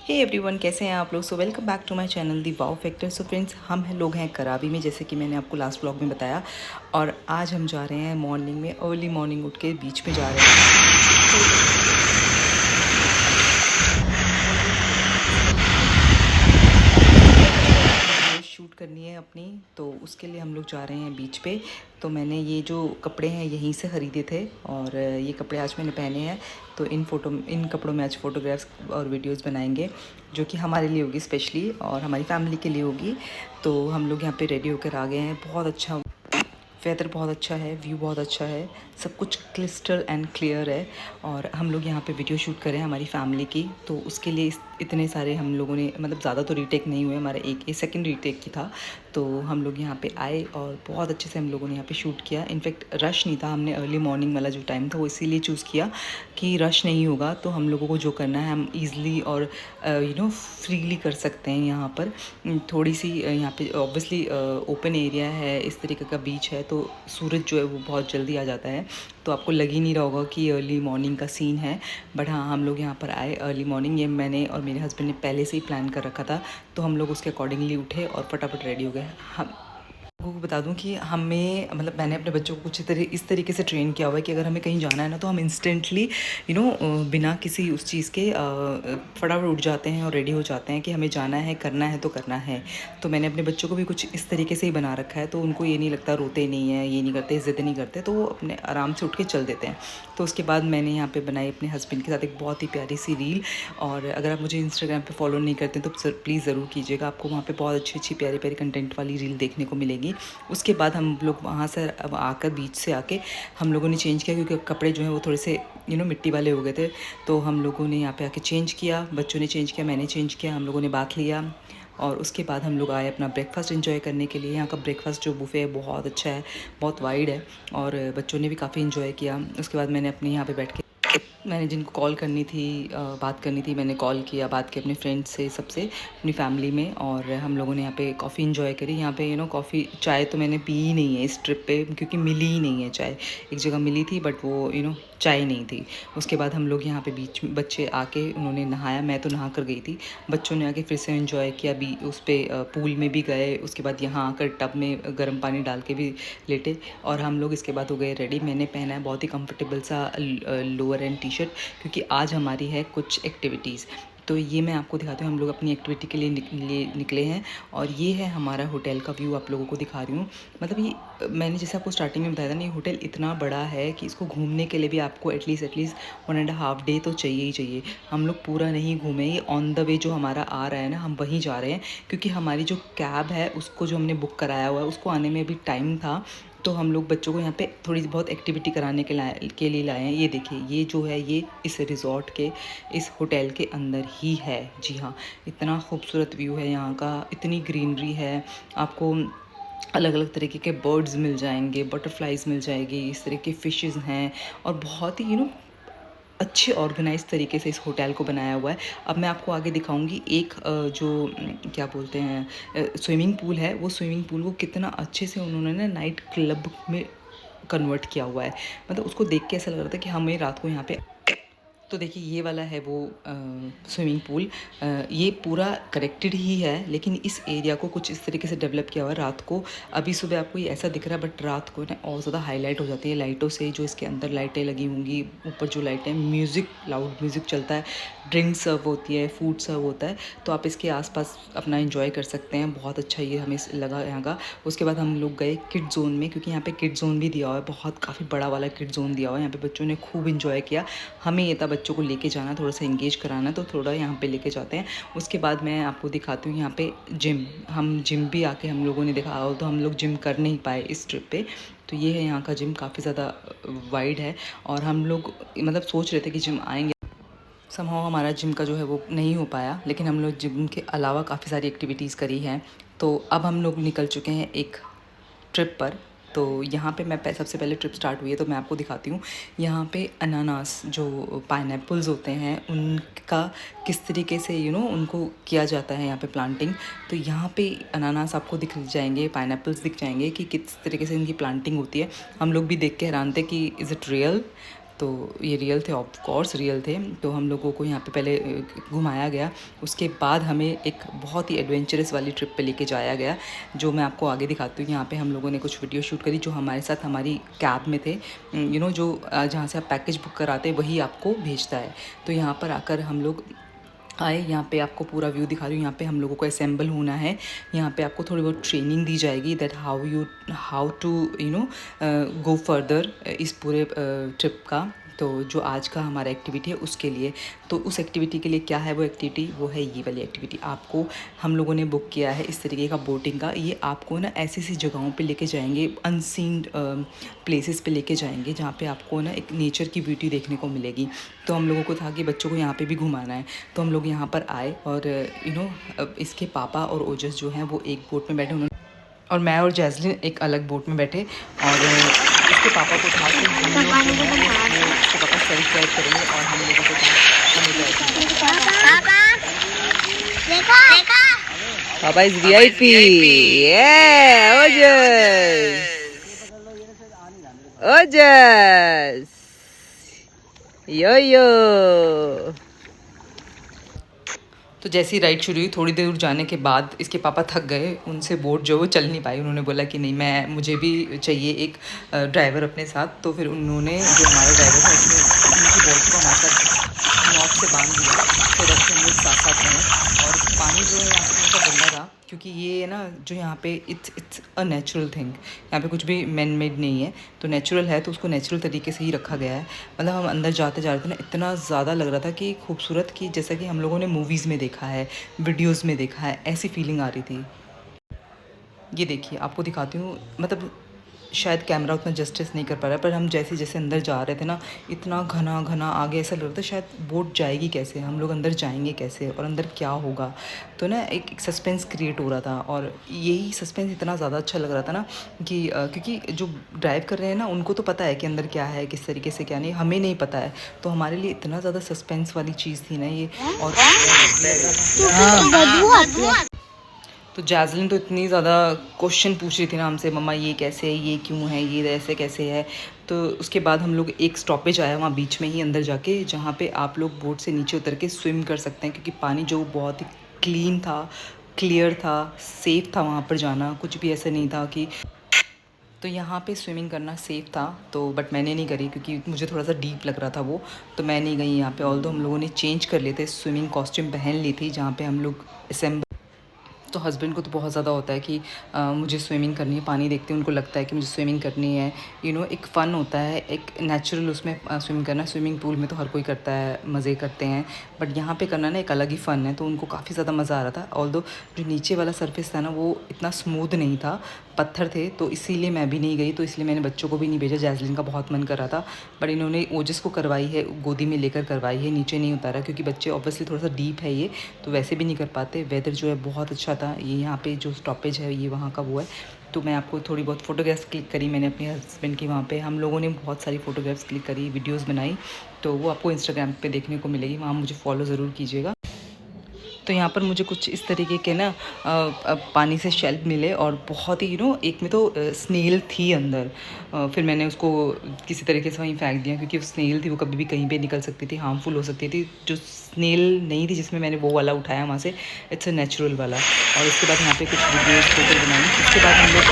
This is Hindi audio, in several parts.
हे एवरीवन, कैसे हैं आप लोग। So welcome back to my channel the wow factor. So friends, हम लोग हैं करावी में, जैसे कि मैंने आपको लास्ट व्लॉग में बताया। और आज हम जा रहे हैं मॉर्निंग में, अर्ली मॉर्निंग उठ के बीच में जा रहे हैं। शूट करनी है अपनी, तो उसके लिए हम लोग जा रहे हैं बीच पे। तो मैंने ये जो कपड़े हैं यहीं से ख़रीदे थे, और ये कपड़े आज मैंने पहने हैं। तो इन कपड़ों में आज फ़ोटोग्राफ्स और वीडियोस बनाएंगे, जो कि हमारे लिए होगी स्पेशली, और हमारी फैमिली के लिए होगी। तो हम लोग यहाँ पे रेडी होकर आ गए हैं। बहुत अच्छा वेदर, बहुत अच्छा है, व्यू बहुत अच्छा है, सब कुछ क्रिस्टल एंड क्लियर है। और हम लोग यहाँ पे वीडियो शूट करें हमारी फैमिली की, तो उसके लिए इतने सारे हम लोगों ने, मतलब ज़्यादा तो रीटेक नहीं हुए, हमारा एक सेकंड रीटेक की था। तो हम लोग यहाँ पे आए और बहुत अच्छे से हम लोगों ने यहाँ पे शूट किया। इनफैक्ट रश नहीं था, हमने अर्ली मॉर्निंग वाला जो टाइम था वो इसीलिए चूज़ किया कि रश नहीं होगा, तो हम लोगों को जो करना है हम ईज़िली और फ्रीली कर सकते हैं। यहाँ पर थोड़ी सी यहाँ पे ऑब्वियसली ओपन एरिया है, इस तरीके का बीच है, तो सूरज जो है वो बहुत जल्दी आ जाता है, तो आपको लग ही नहीं रहा होगा कि अर्ली मॉर्निंग का सीन है। बट हाँ, हम लोग यहाँ पर आए अर्ली मॉर्निंग, ये मैंने और मेरे हस्बैंड ने पहले से ही प्लान कर रखा था। तो हम लोग उसके अकॉर्डिंगली उठे और फटाफट रेडी हो गए। हम लोगों को बता दूं कि हमें, मतलब मैंने अपने बच्चों को कुछ इस तरीके से ट्रेन किया हुआ है कि अगर हमें कहीं जाना है ना, तो हम इंस्टेंटली बिना किसी उस चीज़ के फटाफट उठ जाते हैं और रेडी हो जाते हैं कि हमें जाना है, करना है तो करना है। तो मैंने अपने बच्चों को भी कुछ इस तरीके से ही बना रखा है, तो उनको ये नहीं लगता, रोते नहीं हैं, ये नहीं करते, ज़िद नहीं करते, तो वो अपने आराम से उठ के चल देते हैं। तो उसके बाद मैंने यहाँ पे बनाई अपने हस्बैंड के साथ एक बहुत ही प्यारी सी रील। और अगर आप मुझे इंस्टाग्राम पे फॉलो नहीं करते तो प्लीज़ ज़रूर कीजिएगा, आपको वहाँ पे बहुत अच्छी अच्छी प्यारी प्यारी कंटेंट वाली रील देखने को मिलेगी। उसके बाद हम लोग वहाँ से अब आकर, बीच से आके हम लोगों ने चेंज किया, क्योंकि कपड़े जो हैं वो थोड़े से मिट्टी वाले हो गए थे। तो हम लोगों ने यहाँ पे आके चेंज किया, बच्चों ने चेंज किया, मैंने चेंज किया, हम लोगों ने बात लिया। और उसके बाद हम लोग आए अपना ब्रेकफास्ट एंजॉय करने के लिए। यहाँ का ब्रेकफास्ट जो बुफ़े है बहुत अच्छा है, बहुत वाइड है, और बच्चों ने भी काफ़ी इन्जॉय किया। उसके बाद मैंने अपने यहाँ पे बैठ के, मैंने जिनको कॉल करनी थी, बात करनी थी, मैंने कॉल किया, बात की अपने फ्रेंड्स से, सबसे, अपनी फैमिली में। और हम लोगों ने यहाँ पे कॉफ़ी इन्जॉय करी। यहाँ पे कॉफ़ी, चाय तो मैंने पी ही नहीं है इस ट्रिप पे, क्योंकि मिली ही नहीं है चाय। एक जगह मिली थी बट वो चाय नहीं थी। उसके बाद हम लोग यहाँ पे बीच में, बच्चे आके उन्होंने नहाया, मैं तो नहा कर गई थी, बच्चों ने आके फिर से इन्जॉय किया भी, उस पर पूल में भी गए। उसके बाद यहाँ आकर टब में गर्म पानी डाल के भी लेटे। और हम लोग इसके बाद हो गए रेडी। मैंने पहना है बहुत ही कंफर्टेबल सा लोअर एंड टी शर्ट, क्योंकि आज हमारी है कुछ एक्टिविटीज़। तो ये मैं आपको दिखाती हूँ, हम लोग अपनी एक्टिविटी के लिए निकले हैं। और ये है हमारा होटल का व्यू, आप लोगों को दिखा रही हूँ। मतलब ये मैंने जैसे आपको स्टार्टिंग में बताया था ना, ये होटल इतना बड़ा है कि इसको घूमने के लिए भी आपको एटलीस्ट 1.5 डे तो चाहिए ही चाहिए। हम लोग पूरा नहीं घूमे, ये ऑन द वे जो हमारा आ रहा है ना, हम वहीं जा रहे हैं, क्योंकि हमारी जो कैब है उसको, जो हमने बुक कराया हुआ है, उसको आने में भी टाइम था। तो हम लोग बच्चों को यहाँ पे थोड़ी बहुत एक्टिविटी कराने के लिए लाए हैं। ये देखिए, ये जो है ये इस रिज़ॉर्ट के, इस होटल के अंदर ही है। जी हाँ, इतना खूबसूरत व्यू है यहाँ का, इतनी ग्रीनरी है, आपको अलग अलग तरीके के बर्ड्स मिल जाएंगे, बटरफ्लाइज मिल जाएगी, इस तरह के फिशेज़ हैं, और बहुत ही अच्छे ऑर्गेनाइज तरीके से इस होटल को बनाया हुआ है। अब मैं आपको आगे दिखाऊंगी एक क्या बोलते हैं, स्विमिंग पूल है। वो स्विमिंग पूल को कितना अच्छे से उन्होंने ना नाइट क्लब में कन्वर्ट किया हुआ है। मतलब उसको देख के ऐसा लग रहा था कि हमें रात को यहाँ पे, तो देखिए ये वाला है वो स्विमिंग पूल। ये पूरा करेक्टेड ही है, लेकिन इस एरिया को कुछ इस तरीके से डेवलप किया हुआ है। रात को, अभी सुबह आपको ये ऐसा दिख रहा है, बट रात को ना और ज़्यादा हाईलाइट हो जाती है लाइटों से, जो इसके अंदर लाइटें लगी होंगी, ऊपर जो लाइटें, म्यूज़िक, लाउड म्यूज़िक चलता है, ड्रिंक सर्व होती है, फूड सर्व होता है, तो आप इसके आसपास अपना एंजॉय कर सकते हैं। बहुत अच्छा ये हमें लगा यहाँ का। उसके बाद हम लोग गए किड जोन में, क्योंकि यहाँ पे किड जोन भी दिया हुआ है, बहुत काफ़ी बड़ा वाला किड जोन दिया हुआ है। यहाँ पे बच्चों ने खूब इन्जॉय किया। हमें ये था बच्चों को लेके जाना, थोड़ा सा इंगेज कराना, तो थोड़ा यहाँ पे लेके जाते हैं। उसके बाद मैं आपको दिखाती हूँ यहाँ पे जिम। हम जिम भी आके हम लोगों ने देखा, तो हम लोग जिम कर नहीं पाए इस ट्रिप पे। तो ये है यहाँ का जिम, काफ़ी ज़्यादा वाइड है, और हम लोग मतलब सोच रहे थे कि जिम आएंगे, समहाउ हमारा जिम का जो है वो नहीं हो पाया, लेकिन हम लोग जिम के अलावा काफ़ी सारी एक्टिविटीज़ करी हैं। तो अब हम लोग निकल चुके हैं एक ट्रिप पर। तो यहाँ पे मैं सबसे पहले ट्रिप स्टार्ट हुई है, तो मैं आपको दिखाती हूँ। यहाँ पे अनानास, जो पाइनएप्पल्स होते हैं, उनका किस तरीके से उनको किया जाता है यहाँ पे प्लांटिंग। तो यहाँ पे अनानास आपको दिख जाएंगे, पाइनएप्पल्स दिख जाएंगे कि किस तरीके से इनकी प्लांटिंग होती है। हम लोग भी देख के हैरान थे कि इज़ इट रियल। तो ये रियल थे, ऑफ कोर्स रियल थे। तो हम लोगों को यहाँ पे पहले घुमाया गया, उसके बाद हमें एक बहुत ही एडवेंचरस वाली ट्रिप पे लेके जाया गया, जो मैं आपको आगे दिखाती हूँ। यहाँ पे हम लोगों ने कुछ वीडियो शूट करी, जो हमारे साथ हमारी कैब में थे। जो जहाँ से आप पैकेज बुक कराते हैं वही आपको भेजता है। तो यहाँ पर आकर हम लोग आए, यहाँ पे आपको पूरा व्यू दिखा रही हूँ। यहाँ पे हम लोगों को असेंबल होना है, यहाँ पे आपको थोड़ी बहुत ट्रेनिंग दी जाएगी that how to go further इस पूरे ट्रिप का। तो जो आज का हमारा एक्टिविटी है उसके लिए, तो उस एक्टिविटी के लिए क्या है वो एक्टिविटी, वो है ये वाली एक्टिविटी। आपको हम लोगों ने बुक किया है इस तरीके का बोटिंग का। ये आपको ना ऐसी ऐसी जगहों पे लेके जाएंगे, अनसीन प्लेसेस पे लेके जाएंगे, जहाँ पे आपको ना एक नेचर की ब्यूटी देखने को मिलेगी। तो हम लोगों को था कि बच्चों को यहाँ पे भी घुमाना है, तो हम लोग यहाँ पर आए और इसके पापा और ओजस जो हैं वो एक बोट में बैठे, उन्होंने, और मैं और जैस्लिन एक अलग बोट में बैठे। और इसके पापा को था कि हम लोग जो है वो इसके पापा सेल्फ ड्राइव करेंगे और हम लोगों को था पापा इज VIP। ओजस यो। तो जैसी राइड शुरू हुई, थोड़ी देर जाने के बाद इसके पापा थक गए, उनसे बोट जो वो चल नहीं पाई। उन्होंने बोला कि नहीं, मुझे भी चाहिए एक ड्राइवर अपने साथ। तो फिर उन्होंने, जो हमारा ड्राइवर था, उसने उनकी बोट को हमारे साथ नॉट से बांध दिया। फिर अब हम लोग साथ साथ हैं। और पानी जो है यहाँ पे थोड़ा गंदा था, क्योंकि ये ना जो यहाँ पे इट्स अ नेचुरल थिंग, यहाँ पे कुछ भी मैन मेड नहीं है। तो नेचुरल है तो उसको नेचुरल तरीके से ही रखा गया है। मतलब हम अंदर जाते जा रहे थे ना, इतना ज़्यादा लग रहा था कि खूबसूरत, कि जैसा कि हम लोगों ने मूवीज़ में देखा है, वीडियोज़ में देखा है, ऐसी फीलिंग आ रही थी। ये देखिए, आपको दिखाती हूँ। मतलब शायद कैमरा उतना जस्टिस नहीं कर पा रहा, पर हम जैसे जैसे अंदर जा रहे थे ना, इतना घना घना आगे ऐसा लग रहा था शायद बोट जाएगी कैसे, हम लोग अंदर जाएंगे कैसे और अंदर क्या होगा। तो ना एक सस्पेंस क्रिएट हो रहा था, और यही सस्पेंस इतना ज़्यादा अच्छा लग रहा था ना कि क्योंकि जो ड्राइव कर रहे हैं ना, उनको तो पता है कि अंदर क्या है, किस तरीके से क्या नहीं, हमें नहीं पता है। तो हमारे लिए इतना ज़्यादा सस्पेंस वाली चीज़ थी ना ये। और तो जैस्लिन तो इतनी ज़्यादा क्वेश्चन पूछ रही थी ना हमसे, मम्मा ये कैसे है, ये क्यों है, ये ऐसे कैसे है। तो उसके बाद हम लोग एक स्टॉपेज आया वहाँ बीच में ही अंदर जाके, जहाँ पे आप लोग बोट से नीचे उतर के स्विम कर सकते हैं, क्योंकि पानी जो बहुत ही क्लीन था, क्लियर था, सेफ़ था। वहाँ पर जाना कुछ भी ऐसा नहीं था कि, तो यहाँ पे स्विमिंग करना सेफ़ था। तो बट मैंने नहीं करी, क्योंकि मुझे थोड़ा सा डीप लग रहा था वो, तो मैं नहीं गई यहाँ पे। ऑल्दो हम लोगों ने चेंज कर लिए थे, स्विमिंग कॉस्ट्यूम पहन ली थी, जहाँ पे हम लोग असेंबल। तो हस्बैंड को तो बहुत ज़्यादा होता है कि मुझे स्विमिंग करनी है, पानी देखते हैं उनको लगता है कि मुझे स्विमिंग करनी है। एक फ़न होता है, एक नेचुरल उसमें स्विमिंग करना। स्विमिंग पूल में तो हर कोई करता है, मज़े करते हैं, बट यहाँ पे करना ना एक अलग ही फ़न है। तो उनको काफ़ी ज़्यादा मज़ा आ रहा था। ऑल्दो जो नीचे वाला सरफेस था ना, वो इतना स्मूथ नहीं था, पत्थर थे, तो इसीलिए मैं भी नहीं गई। तो इसलिए मैंने बच्चों को भी नहीं भेजा। जैस्लिन का बहुत मन कर रहा था, बट इन्होंने ओजस को करवाई है, गोदी में लेकर करवाई है, नीचे नहीं उतारा, क्योंकि बच्चे ऑब्वियसली थोड़ा सा डीप है ये, तो वैसे भी नहीं कर पाते। वेदर जो है बहुत अच्छा था। ये यहाँ पे जो स्टॉपेज है ये वहाँ का वो है। तो मैं आपको थोड़ी बहुत फ़ोटोग्राफ्स क्लिक करी मैंने अपने हस्बैंड की वहाँ पे। हम लोगों ने बहुत सारी फ़ोटोग्राफ्स क्लिक करी, वीडियोस बनाई, तो वो आपको इंस्टाग्राम पे देखने को मिलेगी, वहाँ मुझे फॉलो ज़रूर कीजिएगा। तो यहाँ पर मुझे कुछ इस तरीके के ना पानी से शेल्फ मिले, और बहुत ही एक में तो स्नेल थी अंदर। फिर मैंने उसको किसी तरीके से वहीं फेंक दिया, क्योंकि स्नेल थी वो कभी भी कहीं पे निकल सकती थी, हार्मफुल हो सकती थी। जो स्नेल नहीं थी जिसमें मैंने वो वाला उठाया वहाँ से, इट्स अ नेचुरल वाला। और उसके बाद यहाँ पे कुछ वीडियोज़ फोटो बनाई। उसके बाद हम लोग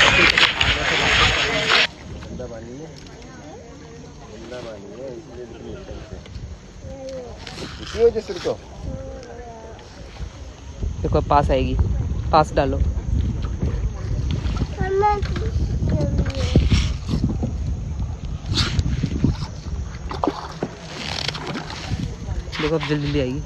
देखो पास आएगी, पास डालो। देखो अब जल्दी आएगी।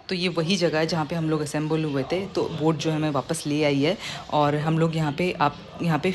तो ये वही जगह है जहाँ पे हम लोग असेंबल हुए थे। तो बोट जो है हमें वापस ले आई है, और हम लोग यहाँ पे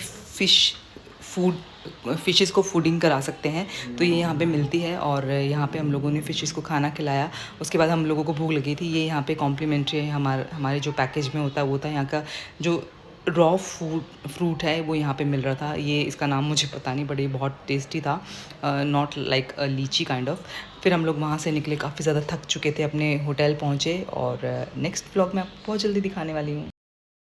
फ़िशेस को फूडिंग करा सकते हैं। तो ये यहाँ पे मिलती है, और यहाँ पे हम लोगों ने फ़िशेस को खाना खिलाया। उसके बाद हम लोगों को भूख लगी थी। ये यहाँ पे कॉम्प्लीमेंट्री है, हमारे जो पैकेज में होता है वो था। यहाँ का जो रॉ फ्रूट है वो यहाँ पे मिल रहा था। ये इसका नाम मुझे पता नहीं, बट ये बहुत टेस्टी था, नॉट लाइक अ लीची काइंड ऑफ। फिर हम लोग वहाँ से निकले, काफ़ी ज़्यादा थक चुके थे, अपने होटल पहुँचे, और नेक्स्ट व्लॉग में आपको बहुत जल्दी दिखाने वाली हूँ।